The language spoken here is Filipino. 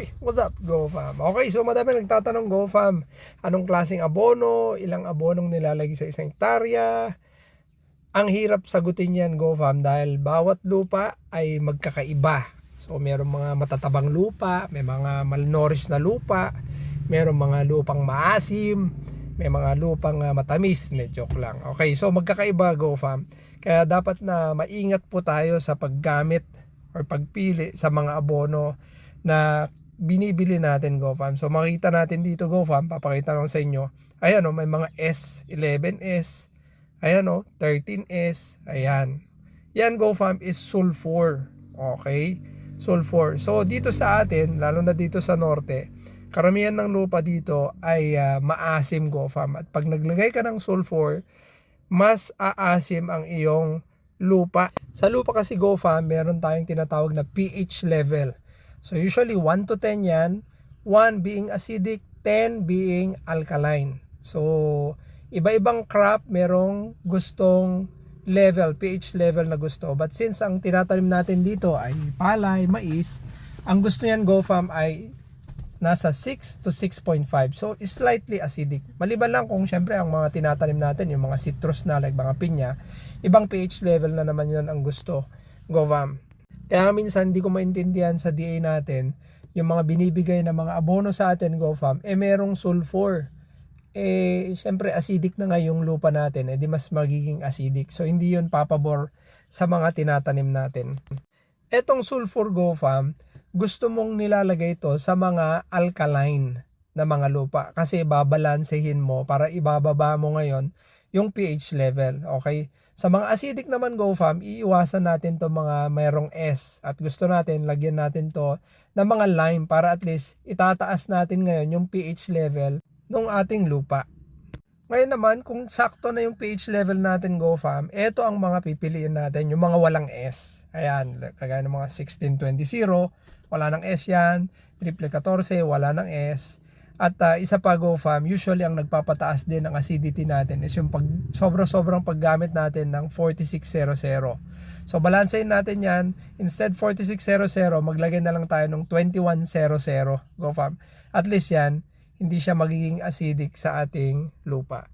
Uy, what's up, GoFam? Okay, so madami nagtatanong, GoFam, anong klaseng abono, ilang abonong nilalagay sa isang hektarya? Ang hirap sagutin yan, GoFam, dahil bawat lupa ay magkakaiba. So merong mga matatabang lupa, may mga malnourished na lupa, merong mga lupang maasim, may mga lupang matamis. Joke lang. Okay, so magkakaiba, GoFam. Kaya dapat na maingat po tayo sa paggamit or pagpili sa mga abono na binibili natin, GoFam. So makita natin dito, GoFam, papakita ko sa inyo. Ayan may mga S, 11S, ayan 13S, ayan. Yan, GoFam, is sulfur. Okay? Sulfur. So dito sa atin, lalo na dito sa norte, karamihan ng lupa dito ay maasim, GoFam. At pag naglagay ka ng sulfur, mas aasim ang iyong lupa. Sa lupa kasi, GoFam, meron tayong tinatawag na pH level. So usually 1 to 10 yan, 1 being acidic, 10 being alkaline. So iba-ibang crop merong gustong level, pH level na gusto. But since ang tinatanim natin dito ay palay, mais, ang gusto niyan, GoFam, ay nasa 6 to 6.5. So slightly acidic. Maliban lang kung syempre ang mga tinatanim natin, yung mga citrus na like mga pinya, ibang pH level na naman yun ang gusto, GoFam. Kaya minsan hindi ko maintindihan sa DA natin, yung mga binibigay na mga abono sa atin, GoFam, merong sulfur. Syempre acidic na nga yung lupa natin, di mas magiging acidic. So hindi yun papabor sa mga tinatanim natin. Etong sulfur, GoFam, gusto mong nilalagay ito sa mga alkaline na mga lupa kasi babalansehin mo para ibababa mo ngayon yung pH level. Okay? Sa mga acidic naman, GoFam, iiwasan natin to mga mayroong S at gusto natin lagyan natin to ng mga lime para at least itataas natin ngayon yung pH level ng ating lupa. Ngayon naman, kung sakto na yung pH level natin, GoFam, ito ang mga pipiliin natin, yung mga walang S. Ayan, kagaya ng mga 1620, wala ng S yan. 1414, wala ng S. At isa pa, GoFam, usually ang nagpapataas din ng acidity natin is yung sobrang paggamit natin ng 4600. So balansehin natin yan. Instead 4600, maglagay na lang tayo ng 2100, GoFam. At least yan, hindi siya magiging acidic sa ating lupa.